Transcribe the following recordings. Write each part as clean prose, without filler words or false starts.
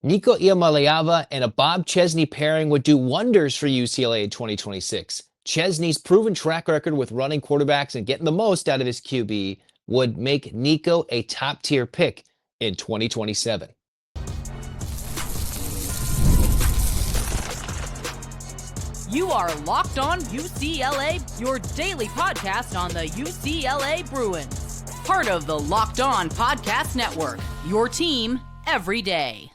Nico Iamaleava and a Bob Chesney pairing would do wonders for UCLA in 2026. Chesney's proven track record with running quarterbacks and getting the most out of his QB would make Nico a top-tier pick in 2027. You are Locked On UCLA, your daily podcast on the UCLA Bruins. Part of the Locked On Podcast Network, your team every day.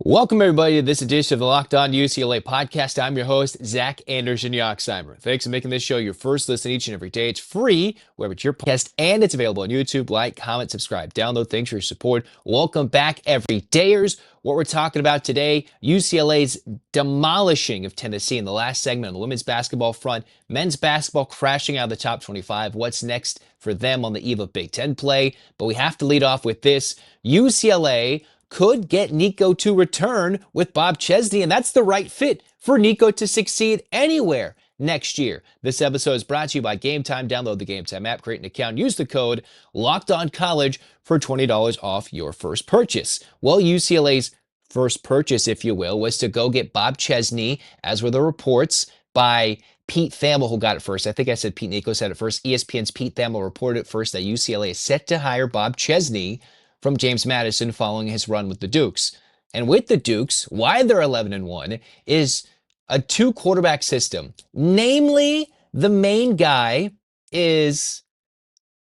Welcome, everybody, to this edition of the Locked On UCLA podcast. I'm your host, Zach Anderson-Yoxsimer. Thanks for making this show your first listen each and every day. It's free wherever it's your podcast, and it's available on YouTube. Like, comment, subscribe, download. Thanks for your support. Welcome back, everydayers. What we're talking about today, UCLA's demolishing of Tennessee in the last segment on the women's basketball front. Men's basketball crashing out of the top 25. What's next for them on the eve of Big Ten play? But we have to lead off with this. UCLA could get Nico to return with Bob Chesney, and that's the right fit for Nico to succeed anywhere next year. This episode is brought to you by Gametime. Download the Gametime app, create an account, use the code LOCKEDONCollege for $20 off your first purchase. Well, UCLA's first purchase, if you will, was to go get Bob Chesney, as were the reports by Pete Thamel, who got it first. I think I said Pete Nico said it first. ESPN's Pete Thamel reported it first that UCLA is set to hire Bob Chesney from James Madison following his run with the Dukes. And with the Dukes, why they're 11-1 is a two-quarterback system. Namely, the main guy is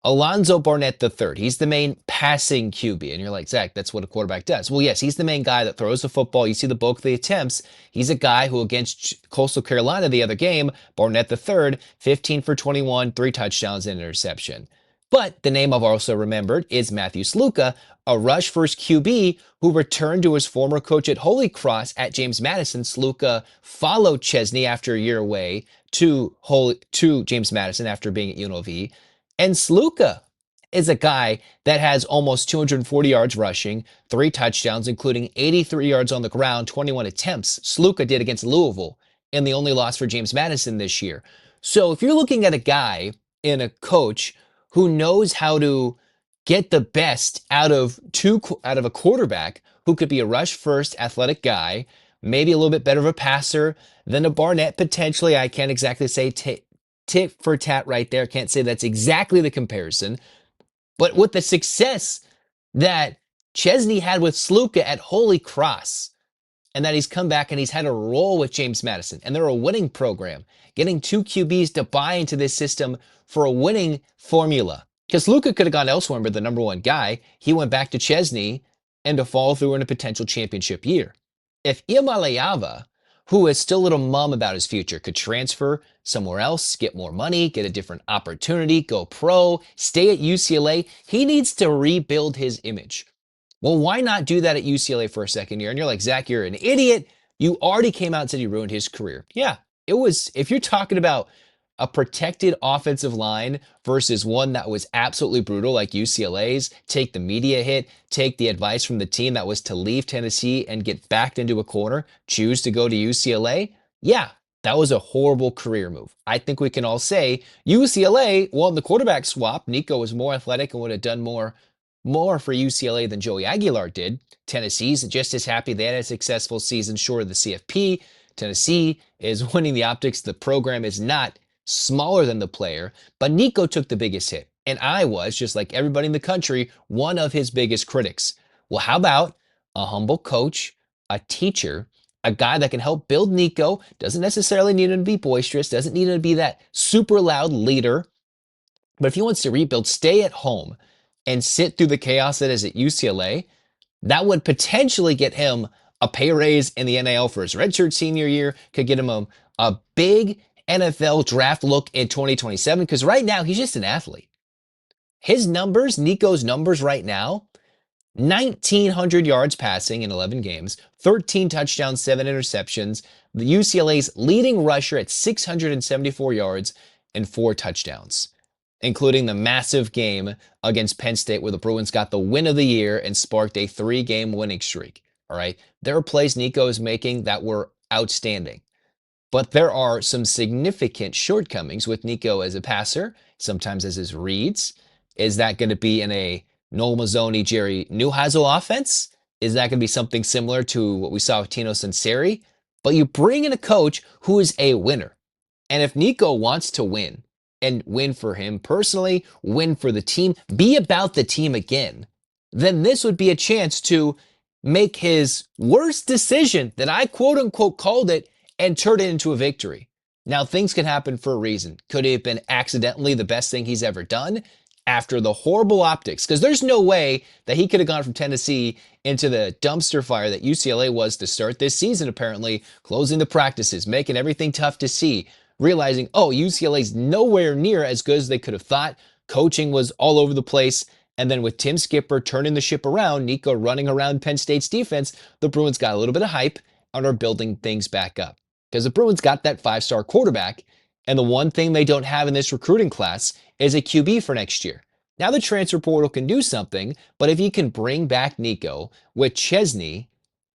Alonzo Barnett III. He's the main passing QB. And you're like, Zach, that's what a quarterback does. Well, yes, he's the main guy that throws the football. You see the bulk of the attempts. He's a guy who, against Coastal Carolina the other game, Barnett III, 15 for 21, 3 touchdowns and an interception. But the name I've also remembered is Matthew Sluka, a rush first QB who returned to his former coach at Holy Cross at James Madison. Sluka followed Chesney after a year away to James Madison after being at UNLV. And Sluka is a guy that has almost 240 yards rushing, 3 touchdowns, including 83 yards on the ground, 21 attempts. Sluka did against Louisville in the only loss for James Madison this year. So if you're looking at a guy and a coach who knows how to get the best out of a quarterback who could be a rush first athletic guy, maybe a little bit better of a passer than a Barnett potentially. I can't exactly say tit for tat right there. Can't say that's exactly the comparison. But with the success that Chesney had with Sluka at Holy Cross, and that he's come back and he's had a role with James Madison, and they're a winning program, getting 2 QBs to buy into this system for a winning formula. Because Luka could have gone elsewhere and been the number one guy. He went back to Chesney and to follow through in a potential championship year. If Iamaleava, who is still a little mum about his future, could transfer somewhere else, get more money, get a different opportunity, go pro, stay at UCLA, he needs to rebuild his image. Well, why not do that at UCLA for a second year? And you're like, Zach, you're an idiot. You already came out and said he ruined his career. Yeah, it was, if you're talking about a protected offensive line versus one that was absolutely brutal like UCLA's, take the media hit, take the advice from the team that was to leave Tennessee and get backed into a corner, choose to go to UCLA. Yeah, that was a horrible career move. I think we can all say UCLA won the quarterback swap. Nico was more athletic and would have done more for UCLA than Joey Aguilar did. Tennessee's just as happy they had a successful season short of the CFP. Tennessee is winning the optics. The program is not smaller than the player, but Nico took the biggest hit. And I was, just like everybody in the country, one of his biggest critics. Well, how about a humble coach, a teacher, a guy that can help build Nico, doesn't necessarily need him to be boisterous, doesn't need him to be that super loud leader, but if he wants to rebuild, stay at home and sit through the chaos that is at UCLA, that would potentially get him a pay raise in the NIL for his redshirt senior year, could get him a big NFL draft look in 2027, because right now he's just an athlete. His numbers, Nico's numbers right now, 1,900 yards passing in 11 games, 13 touchdowns, 7 interceptions, the UCLA's leading rusher at 674 yards and 4 touchdowns, including the massive game against Penn State where the Bruins got the win of the year and sparked a 3-game winning streak. All right. There are plays Nico is making that were outstanding. But there are some significant shortcomings with Nico as a passer, sometimes as his reads. Is that going to be in a Noel Mazzoni, Jerry Neuheisel offense? Is that going to be something similar to what we saw with Tino Sunseri? But you bring in a coach who is a winner. And if Nico wants to win and win for him personally, win for the team, be about the team again, then this would be a chance to make his worst decision that I quote unquote called it and turn it into a victory. Now, things can happen for a reason. Could it have been accidentally the best thing he's ever done after the horrible optics? Because there's no way that he could have gone from Tennessee into the dumpster fire that UCLA was to start this season, apparently, closing the practices, making everything tough to see, realizing, oh, UCLA's nowhere near as good as they could have thought. Coaching was all over the place. And then with Tim Skipper turning the ship around, Nico running around Penn State's defense, the Bruins got a little bit of hype and are building things back up. Because the Bruins got that 5-star quarterback, and the one thing they don't have in this recruiting class is a QB for next year. Now the transfer portal can do something, but if you can bring back Nico with Chesney,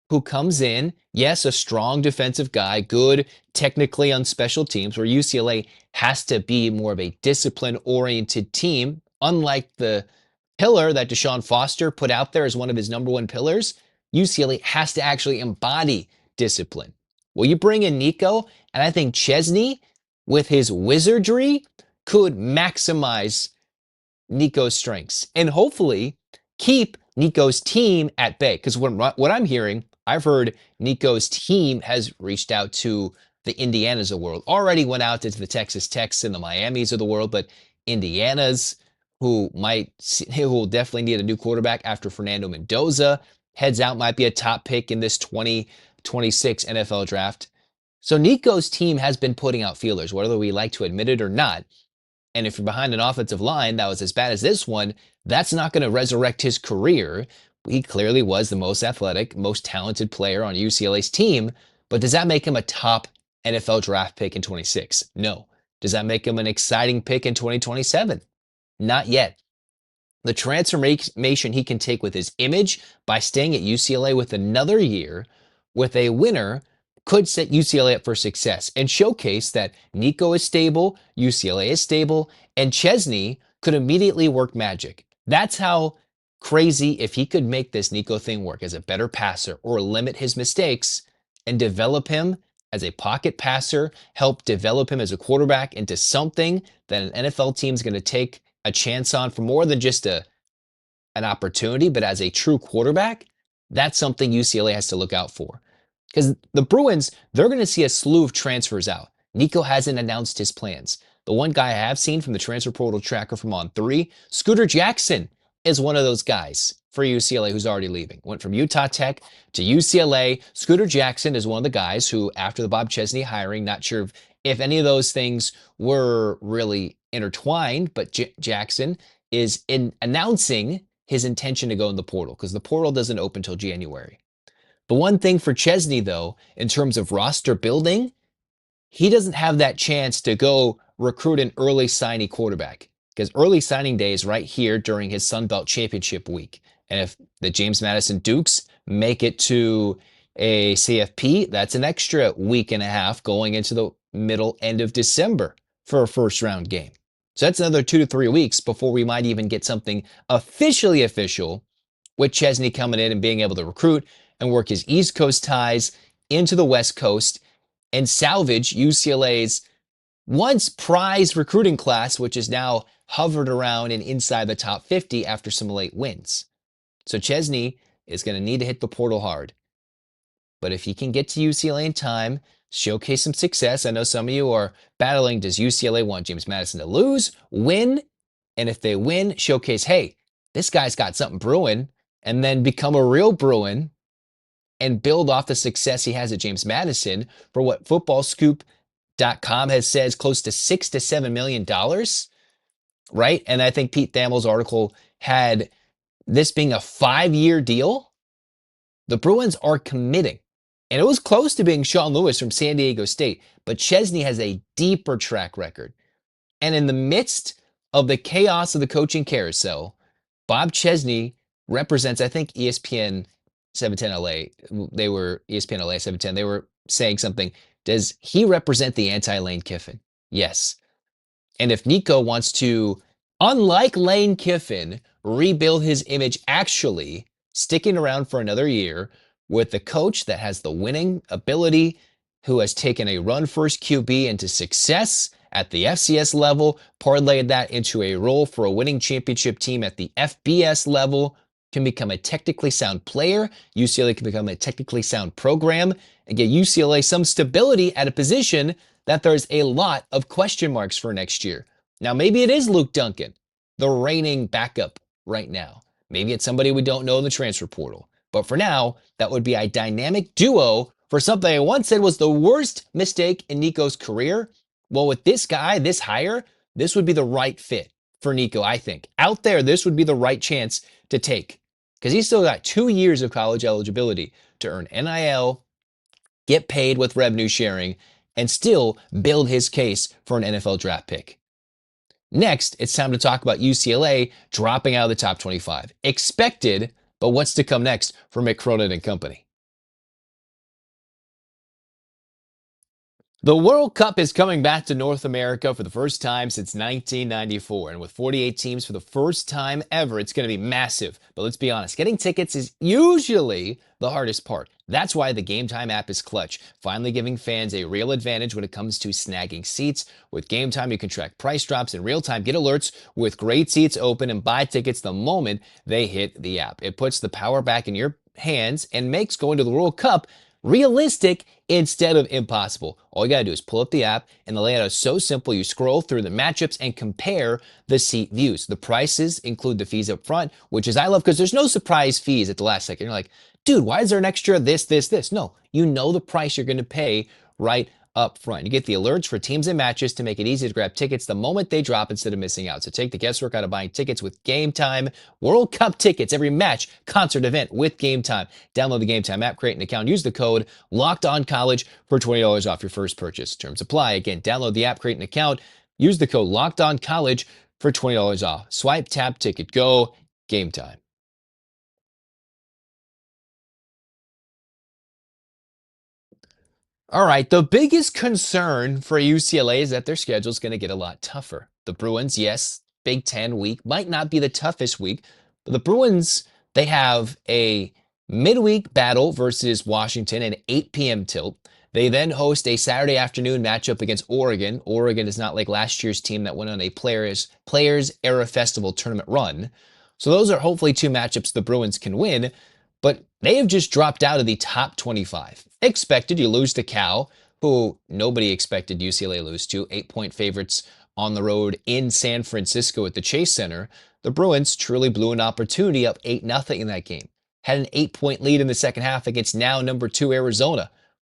who comes in, yes, a strong defensive guy, good technically on special teams, where UCLA has to be more of a discipline-oriented team, unlike the pillar that Deshaun Foster put out there as one of his number one pillars. UCLA has to actually embody discipline. Well, you bring in Nico, and I think Chesney, with his wizardry, could maximize Nico's strengths and hopefully keep Nico's team at bay. Because what I'm hearing, I've heard Nico's team has reached out to the Indianas of the world, already went out to the Texas Techs and the Miamis of the world, but Indiana's, who will definitely need a new quarterback after Fernando Mendoza heads out, might be a top pick in this 2026 NFL draft. So Nico's team has been putting out feelers, whether we like to admit it or not. And if you're behind an offensive line that was as bad as this one, that's not going to resurrect his career. He clearly was the most athletic, most talented player on UCLA's team, but does that make him a top NFL draft pick in 26? No. Does that make him an exciting pick in 2027? Not yet. The transformation he can take with his image by staying at UCLA with another year with a winner could set UCLA up for success and showcase that Nico is stable, UCLA is stable, and Chesney could immediately work magic. That's how crazy if he could make this Nico thing work as a better passer or limit his mistakes and develop him as a pocket passer, help develop him as a quarterback into something that an NFL team is going to take a chance on for more than just an opportunity, but as a true quarterback. That's something UCLA has to look out for. Because the Bruins, they're going to see a slew of transfers out. Nico hasn't announced his plans. The one guy I have seen from the transfer portal tracker from On3, Scooter Jackson, is one of those guys for UCLA who's already leaving. Went from Utah Tech to UCLA. Scooter Jackson is one of the guys who, after the Bob Chesney hiring, not sure if any of those things were really intertwined, but Jackson is announcing his intention to go in the portal because the portal doesn't open until January. The one thing for Chesney, though, in terms of roster building, he doesn't have that chance to go recruit an early signing quarterback because early signing day is right here during his Sun Belt Championship week. And if the James Madison Dukes make it to a CFP, that's an extra week and a half going into the end of December for a first round game. So that's another 2 to 3 weeks before we might even get something officially official with Chesney coming in and being able to recruit and work his East Coast ties into the West Coast and salvage UCLA's once prized recruiting class, which is now hovered around and inside the top 50 after some late wins. So Chesney is going to need to hit the portal hard. But if he can get to UCLA in time, showcase some success. I know some of you are battling, does UCLA want James Madison to lose, win? And if they win, showcase, hey, this guy's got something brewing, and then become a real Bruin and build off the success he has at James Madison for what footballscoop.com has said close to $6 to $7 million, right? And I think Pete Thamel's article had this being a 5-year deal. The Bruins are committing. And it was close to being Sean Lewis from San Diego State, but Chesney has a deeper track record. And in the midst of the chaos of the coaching carousel, Bob Chesney represents, I think, ESPN 710 LA. They were ESPN LA 710. They were saying something. Does he represent the anti-Lane Kiffin? Yes. And if Nico wants to, unlike Lane Kiffin, rebuild his image actually sticking around for another year with the coach that has the winning ability, who has taken a run-first QB into success at the FCS level, parlayed that into a role for a winning championship team at the FBS level, can become a technically sound player. UCLA can become a technically sound program and get UCLA some stability at a position that there's a lot of question marks for next year. Now, maybe it is Luke Duncan, the reigning backup right now. Maybe it's somebody we don't know in the transfer portal. But for now, that would be a dynamic duo for something I once said was the worst mistake in Nico's career. Well, with this guy, this hire, this would be the right fit for Nico, I think. Out there, this would be the right chance to take because he's still got 2 years of college eligibility to earn NIL, get paid with revenue sharing, and still build his case for an NFL draft pick. Next, it's time to talk about UCLA dropping out of the top 25. Expected, but what's to come next for Mick Cronin and company? The World Cup is coming back to North America for the first time since 1994, and with 48 teams for the first time ever, it's going to be massive. But let's be honest, getting tickets is usually the hardest part. That's why the Gametime app is clutch, finally giving fans a real advantage when it comes to snagging seats. With Gametime, you can track price drops in real time, get alerts with great seats open, and buy tickets the moment they hit the app. It puts the power back in your hands and makes going to the World Cup realistic instead of impossible. All you gotta do is pull up the app, and the layout is so simple. You scroll through the matchups and compare the seat views. The prices include the fees up front, which is I love because there's no surprise fees at the last second. You're like, dude, why is there an extra this? No, you know the price you're gonna pay right up front. You get the alerts for teams and matches to make it easy to grab tickets the moment they drop instead of missing out. So take the guesswork out of buying tickets with Gametime. World Cup tickets, every match, concert, event with Gametime. Download the Gametime app, create an account, use the code LOCKEDONCollege for $20 off your first purchase. Terms apply. Again, download the app, create an account, use the code LOCKEDONCollege for $20 off. Swipe, tap, ticket, go. Gametime. All right, the biggest concern for UCLA is that their schedule is going to get a lot tougher. The Bruins, yes, Big Ten week might not be the toughest week, but the Bruins, they have a midweek battle versus Washington, an 8 p.m. tilt. They then host a Saturday afternoon matchup against Oregon. Oregon is not like last year's team that went on a Players Era Festival tournament run. So those are hopefully two matchups the Bruins can win, but they have just dropped out of the top 25. Expected, you lose to Cal, who nobody expected UCLA lose to, 8-point favorites on the road in San Francisco at the Chase Center. The Bruins truly blew an opportunity up 8-0 in that game. Had an 8-point lead in the second half against now number 2 Arizona.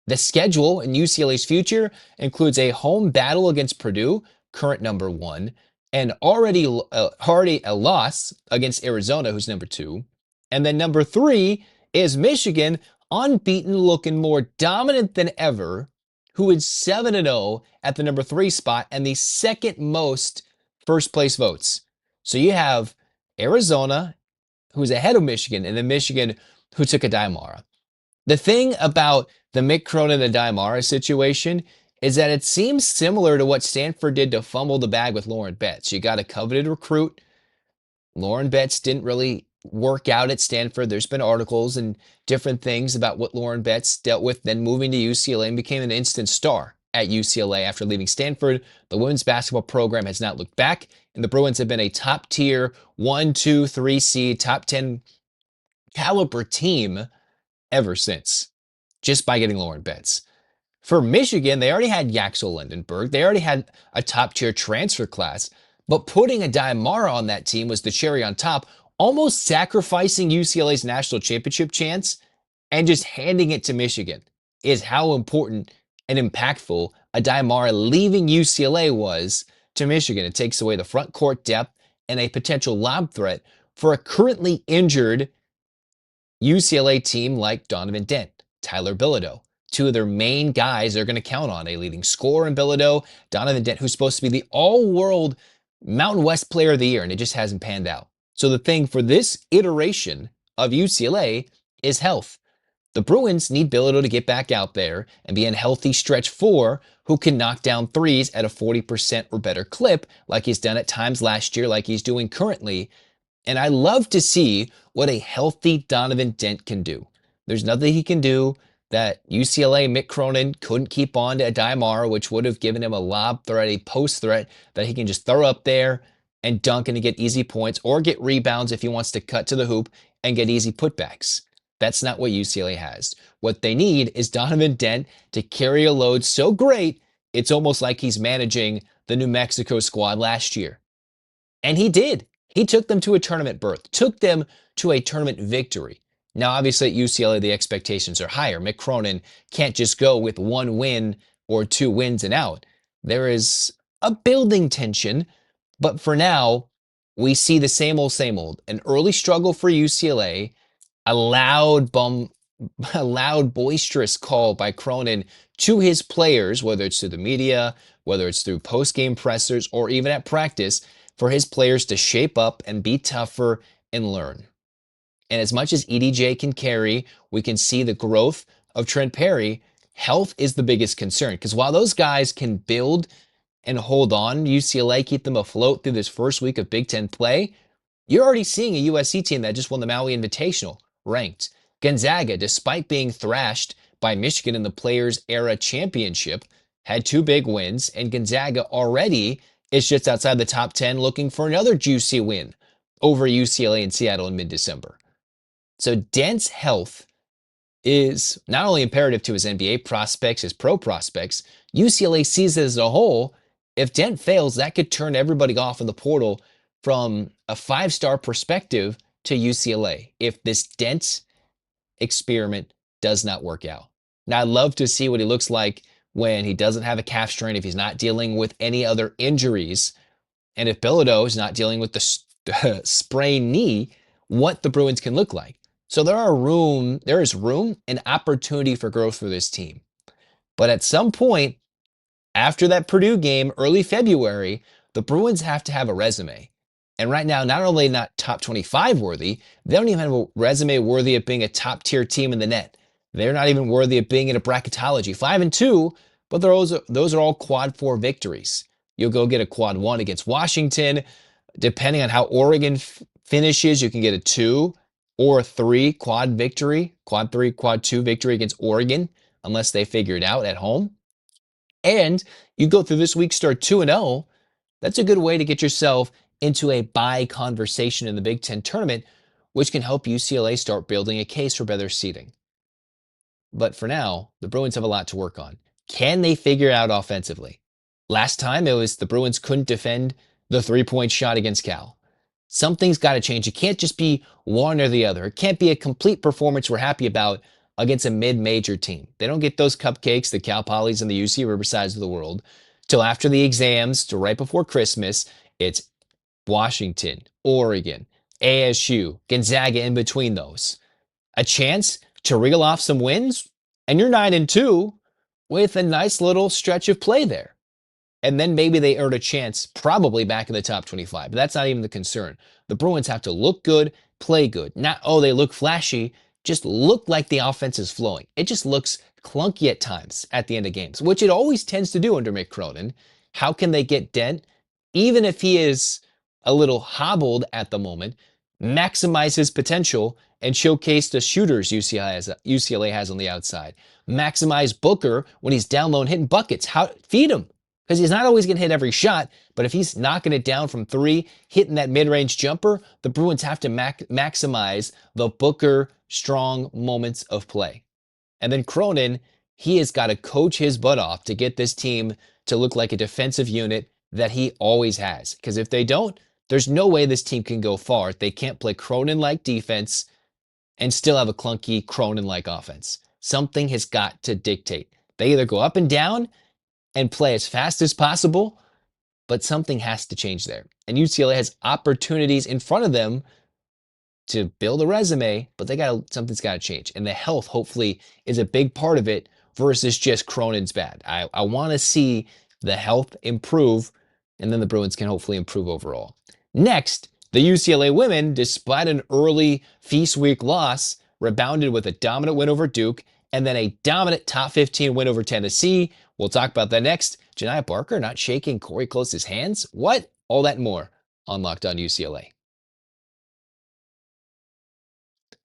The schedule in UCLA's future includes a home battle against Purdue, current number 1, and already a loss against Arizona, who's number 2. And then number 3 is Michigan, unbeaten, looking more dominant than ever, who is 7-0 at the number 3 spot and the second most first place votes. So you have Arizona, who's ahead of Michigan, and then Michigan, who took a Daimara. The thing about the Mick Cronin and Daimara situation is that it seems similar to what Stanford did to fumble the bag with Lauren Betts. You got a coveted recruit. Lauren Betts didn't really work out at Stanford. There's been articles and different things about what Lauren Betts dealt with, then moving to UCLA and became an instant star at UCLA after leaving Stanford. The women's basketball program has not looked back, and the Bruins have been a top tier 1, 2, 3 seed, top 10 caliber team ever since, just by getting Lauren Betts. For Michigan, they already had Yaxel Lindenberg. They already had a top-tier transfer class. But putting a Daimara on that team was the cherry on top, almost sacrificing UCLA's national championship chance and just handing it to Michigan is how important and impactful a Daimara leaving UCLA was to Michigan. It takes away the front court depth and a potential lob threat for a currently injured UCLA team like Donovan Dent, Tyler Bilodeau. Two of their main guys they're going to count on, a leading scorer in Bilodeau, Donovan Dent, who's supposed to be the all-world Mountain West Player of the Year, and it just hasn't panned out. So the thing for this iteration of UCLA is health. The Bruins need Bilodeau to get back out there and be in healthy stretch 4 who can knock down threes at a 40% or better clip like he's done at times last year, like he's doing currently. And I love to see what a healthy Donovan Dent can do. There's nothing he can do that UCLA Mick Cronin couldn't keep on to Adimar, which would have given him a lob threat, a post threat that he can just throw up there and dunk and get easy points or get rebounds if he wants to cut to the hoop and get easy putbacks. That's not what UCLA has. What they need is Donovan Dent to carry a load so great, it's almost like he's managing the New Mexico squad last year. And he did. He took them to a tournament berth, took them to a tournament victory. Now, obviously at UCLA, the expectations are higher. Mick Cronin can't just go with one win or two wins and out. There is a building tension, but for now, we see the same old, same old. An early struggle for UCLA, a a loud, boisterous call by Cronin to his players, whether it's through the media, whether it's through post-game pressers, or even at practice, for his players to shape up and be tougher and learn. And as much as EDJ can carry, we can see the growth of Trent Perry. Health is the biggest concern because while those guys can build and hold on, UCLA, keep them afloat through this first week of Big Ten play, you're already seeing a USC team that just won the Maui Invitational, ranked. Gonzaga, despite being thrashed by Michigan in the Players Era Championship, had two big wins, and Gonzaga already is just outside the top 10 looking for another juicy win over UCLA and Seattle in mid-December. So Dent's health is not only imperative to his NBA prospects, his pro prospects, UCLA sees it as a whole. If Dent fails, that could turn everybody off in the portal from a five-star perspective to UCLA if this Dent experiment does not work out. Now, I'd love to see what he looks like when he doesn't have a calf strain, if he's not dealing with any other injuries, and if Bilodeau is not dealing with the sprained knee, what the Bruins can look like. So there is room and opportunity for growth for this team. But at some point, after that Purdue game, early February, the Bruins have to have a resume. And right now, not only not top 25 worthy, they don't even have a resume worthy of being a top tier team in the net. They're not even worthy of being in a bracketology. 5-2, but those are all quad 4 victories. You'll go get a quad 1 against Washington. Depending on how Oregon finishes, you can get a 2 or a 3 quad victory, quad 3, quad 2 victory against Oregon, unless they figure it out at home. And you go through this week, start 2-0. That's a good way to get yourself into a bye conversation in the Big Ten tournament, which can help UCLA start building a case for better seeding. But for now, the Bruins have a lot to work on. Can they figure it out offensively? Last time it was the Bruins couldn't defend the three-point shot against Cal. Something's got to change. It can't just be one or the other. It can't be a complete performance we're happy about against a mid-major team. They don't get those cupcakes, the Cal Polys and the UC Riversides of the world, till after the exams, to right before Christmas. It's Washington, Oregon, ASU, Gonzaga in between those. A chance to reel off some wins, and you're 9-2 with a nice little stretch of play there. And then maybe they earn a chance, probably back in the top 25. But that's not even the concern. The Bruins have to look good, play good. Not, oh, they look flashy, just look like the offense is flowing. It just looks clunky at times at the end of games, which it always tends to do under Mick Cronin. How can they get Dent, even if he is a little hobbled at the moment, maximize his potential and showcase the shooters UCLA has on the outside? Maximize Booker when he's down low and hitting buckets. Feed him. Because he's not always going to hit every shot, but if he's knocking it down from 3, hitting that mid-range jumper, the Bruins have to maximize the Booker strong moments of play. And then Cronin, he has got to coach his butt off to get this team to look like a defensive unit that he always has. Because if they don't, there's no way this team can go far. They can't play Cronin-like defense and still have a clunky Cronin-like offense. Something has got to dictate. They either go up and down and play as fast as possible, but something has to change there. And UCLA has opportunities in front of them to build a resume, but something's got to change. And the health, hopefully, is a big part of it versus just Cronin's bad. I want to see the health improve, and then the Bruins can hopefully improve overall. Next, the UCLA women, despite an early Feast Week loss, rebounded with a dominant win over Duke and then a dominant top 15 win over Tennessee. We'll talk about that next. Janiah Barker not shaking Corey Close's hands? What? All that and more on Locked On UCLA.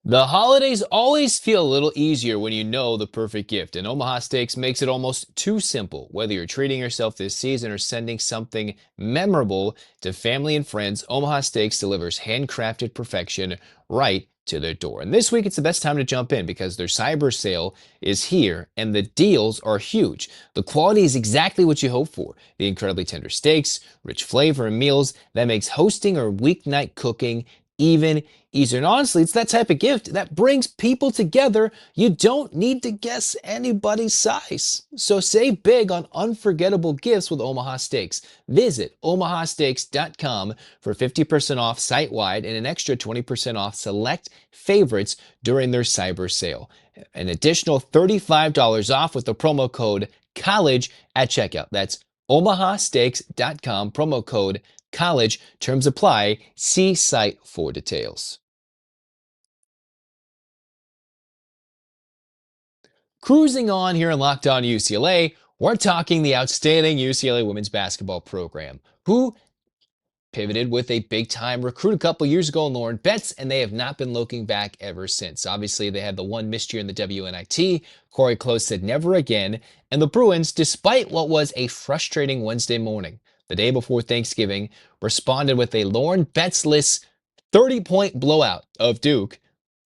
The holidays always feel a little easier when you know the perfect gift, and Omaha Steaks makes it almost too simple. Whether you're treating yourself this season or sending something memorable to family and friends, Omaha Steaks delivers handcrafted perfection right to their door. And this week, it's the best time to jump in because their cyber sale is here and the deals are huge. The quality is exactly what you hope for. The incredibly tender steaks, rich flavor, and meals that makes hosting or weeknight cooking even easier. And honestly, it's that type of gift that brings people together. You don't need to guess anybody's size. So save big on unforgettable gifts with Omaha Steaks. Visit omahasteaks.com for 50% off site-wide and an extra 20% off select favorites during their cyber sale. An additional $35 off with the promo code COLLEGE at checkout. That's omahasteaks.com, promo code college. Terms apply. See site for details. Cruising on here in Locked On UCLA, we're talking the outstanding UCLA women's basketball program, who pivoted with a big-time recruit a couple years ago in Lauren Betts, and they have not been looking back ever since. Obviously, they had the one missed year in the WNIT. Corey Close said never again. And the Bruins, despite what was a frustrating Wednesday morning, the day before Thanksgiving, responded with a Lauren Betts-less 30-point blowout of Duke,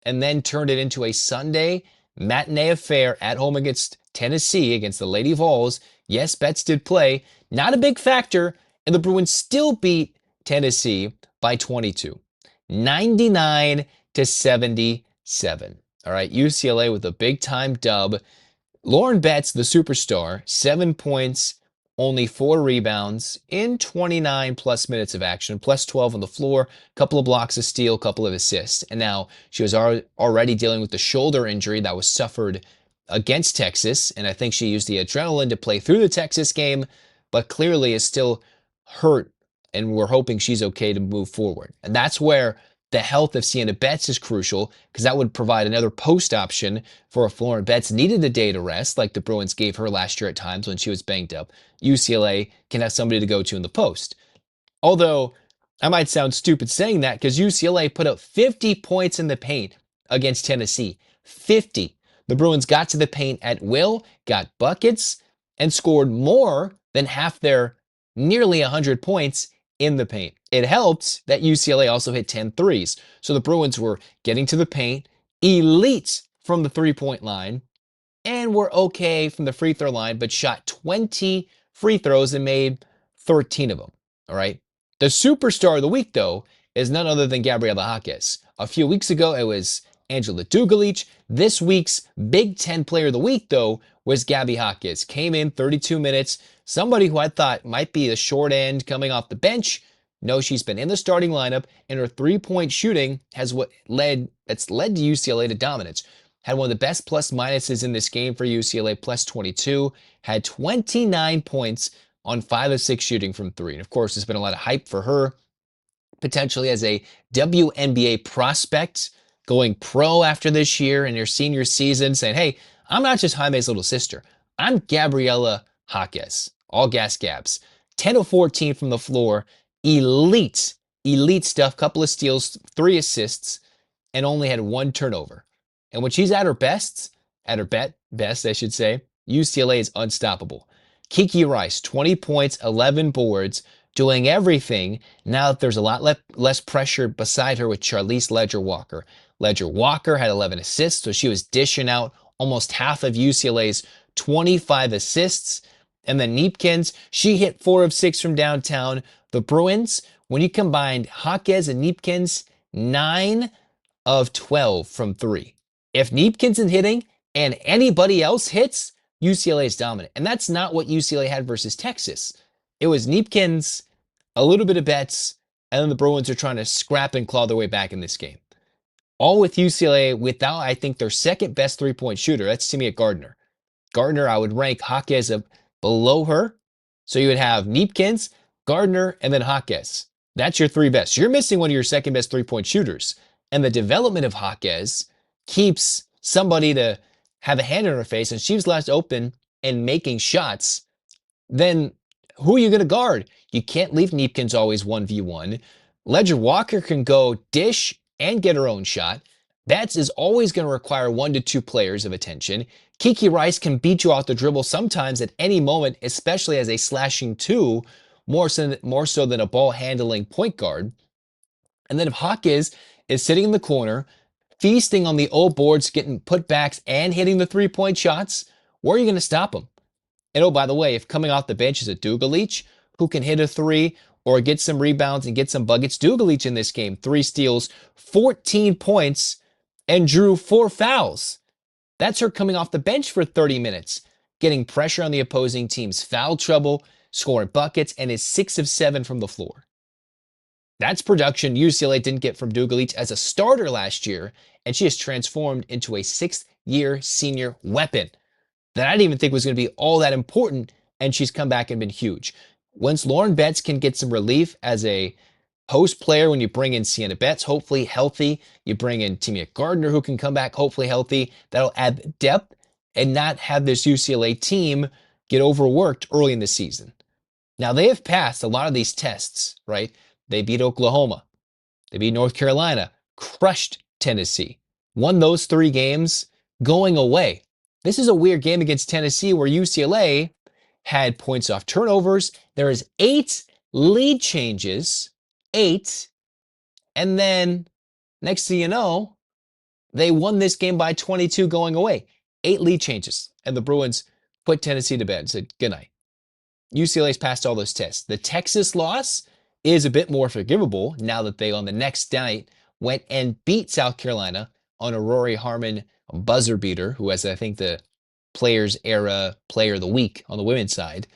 and then turned it into a Sunday matinee affair at home against Tennessee, against the Lady Vols. Yes, Betts did play. Not a big factor, and the Bruins still beat Tennessee by 22, 99-77. All right, UCLA with a big-time dub. Lauren Betts, the superstar, 7 points, only 4 rebounds in 29 plus minutes of action, plus 12 on the floor, couple of blocks of steal, couple of assists. And now she was already dealing with the shoulder injury that was suffered against Texas, and I think she used the adrenaline to play through the Texas game, but clearly is still hurt, and we're hoping she's okay to move forward. And that's where the health of Sienna Betts is crucial, because that would provide another post option for if Lauren Betts needed a day to rest, like the Bruins gave her last year at times when she was banged up. UCLA can have somebody to go to in the post. Although, I might sound stupid saying that because UCLA put up 50 points in the paint against Tennessee. 50. The Bruins got to the paint at will, got buckets, and scored more than half their nearly 100 points in the paint. It helped that UCLA also hit 10 threes. So the Bruins were getting to the paint, elite from the three-point line, and were okay from the free throw line, but shot 20 free throws and made 13 of them. All right. The superstar of the week, though, is none other than Gabriela Jaquez. A few weeks ago, it was Angela Dugalich. This week's Big Ten Player of the Week, though, was Gabby Jaquez. Came in 32 minutes. Somebody who I thought might be the short end coming off the bench. No, she's been in the starting lineup, and her three-point shooting has led to UCLA to dominance. Had one of the best plus minuses in this game for UCLA, plus 22. Had 29 points on 5 of 6 shooting from 3. And of course, there's been a lot of hype for her, potentially as a WNBA prospect, going pro after this year in her senior season, saying, hey, I'm not just Jaime's little sister. I'm Gabriela Jaquez. All gas Gabs. 10 of 14 from the floor. Elite stuff. Couple of steals, 3 assists, and only had 1 turnover. And when she's at her best, I should say, UCLA is unstoppable. Kiki Rice, 20 points, 11 boards, doing everything now that there's a lot less pressure beside her with Charlize Ledger-Walker. Ledger-Walker had 11 assists, so she was dishing out almost half of UCLA's 25 assists. And then Neepkins, she hit 4 of 6 from downtown. The Bruins, when you combined Jaquez and Neepkins, 9 of 12 from 3. If Neepkins is hitting and anybody else hits, UCLA is dominant. And that's not what UCLA had versus Texas. It was Neepkins, a little bit of Betts, and then the Bruins are trying to scrap and claw their way back in this game. All with UCLA without, I think, their second best three-point shooter. That's Timea Gardner. Gardner, I would rank Jaquez below her. So you would have Neepkins, Gardner, and then Jaquez. That's your 3 best. You're missing one of your second best three-point shooters. And the development of Jaquez keeps somebody to have a hand in her face, and she's left open and making shots. Then who are you going to guard? You can't leave Neepkins always 1v1. Ledger-Walker can go dish and get her own shot. Betts is always going to require 1 to 2 players of attention. Kiki Rice can beat you off the dribble sometimes at any moment, especially as a slashing 2, more so than a ball handling point guard. And then if Hawkes is sitting in the corner, feasting on the old boards, getting putbacks and hitting the 3-point shots, where are you going to stop him? And oh, by the way, if coming off the bench is a Dugalich who can hit a 3 or get some rebounds and get some buckets, Dugalich in this game, 3 steals, 14 points, and drew 4 fouls. That's her coming off the bench for 30 minutes, getting pressure on the opposing team's foul trouble, scoring buckets, and is 6 of 7 from the floor. That's production UCLA didn't get from Dugalich as a starter last year, and she has transformed into a 6th-year senior weapon that I didn't even think was going to be all that important, and she's come back and been huge. Once Lauren Betts can get some relief as a post player, when you bring in Sienna Betts, hopefully healthy, you bring in Timea Gardner, who can come back, hopefully healthy, that'll add depth and not have this UCLA team get overworked early in the season. Now, they have passed a lot of these tests, right? They beat Oklahoma. They beat North Carolina, crushed Tennessee, won those 3 games going away. This is a weird game against Tennessee where UCLA had points off turnovers. There is 8 lead changes, 8, and then next thing you know, they won this game by 22 going away. 8 lead changes, and the Bruins put Tennessee to bed and said, good night. UCLA's passed all those tests. The Texas loss is a bit more forgivable now that they, on the next night, went and beat South Carolina on a Rory Harmon buzzer beater, who has, I think, the Players Era Player of the Week on the women's side.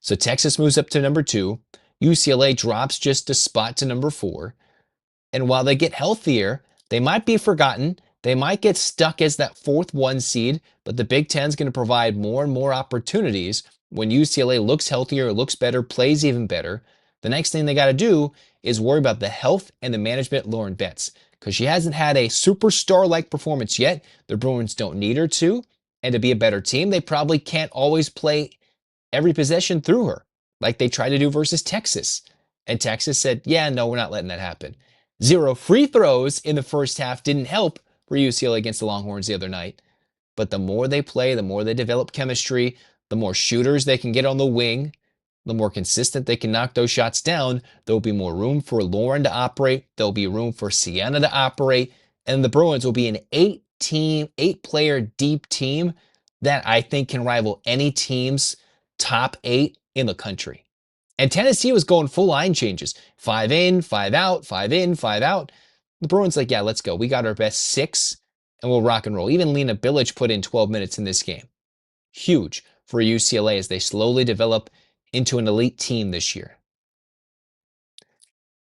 So Texas moves up to number 2. UCLA drops just a spot to number 4. And while they get healthier, they might be forgotten. They might get stuck as that 4th 1 seed, but the Big Ten is going to provide more and more opportunities when UCLA looks healthier, looks better, plays even better. The next thing they got to do is worry about the health and the management of Lauren Betts, because she hasn't had a superstar-like performance yet. The Bruins don't need her to, and to be a better team, they probably can't always play every possession through her, like they tried to do versus Texas. And Texas said, yeah, no, we're not letting that happen. 0 free throws in the first half didn't help for UCLA against the Longhorns the other night. But the more they play, the more they develop chemistry, the more shooters they can get on the wing, the more consistent they can knock those shots down, there'll be more room for Lauren to operate, there'll be room for Sienna to operate, and the Bruins will be an 8-player deep team that I think can rival any team's top 8 in the country. And Tennessee was going full line changes. 5 in, 5 out, 5 in, 5 out. The Bruins like, yeah, let's go. We got our best 6, and we'll rock and roll. Even Lena Bilic put in 12 minutes in this game. Huge for UCLA as they slowly develop into an elite team this year.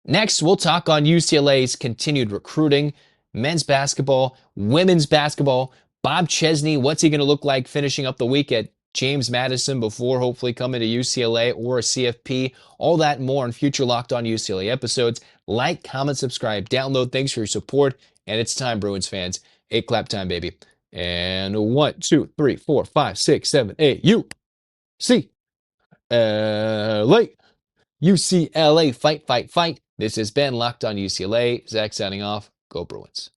Next, we'll talk on UCLA's continued recruiting, men's basketball, women's basketball. Bob Chesney, what's he going to look like finishing up the week at James Madison before hopefully coming to UCLA or a CFP? All that and more on future Locked On UCLA episodes. Like, comment, subscribe, download. Thanks for your support. And it's time, Bruins fans. 8 clap time, baby. And 1, 2, 3, 4, 5, 6, 7, 8. UCLA. UCLA, fight, fight, fight. This has been Locked On UCLA. Zach signing off. Go Bruins.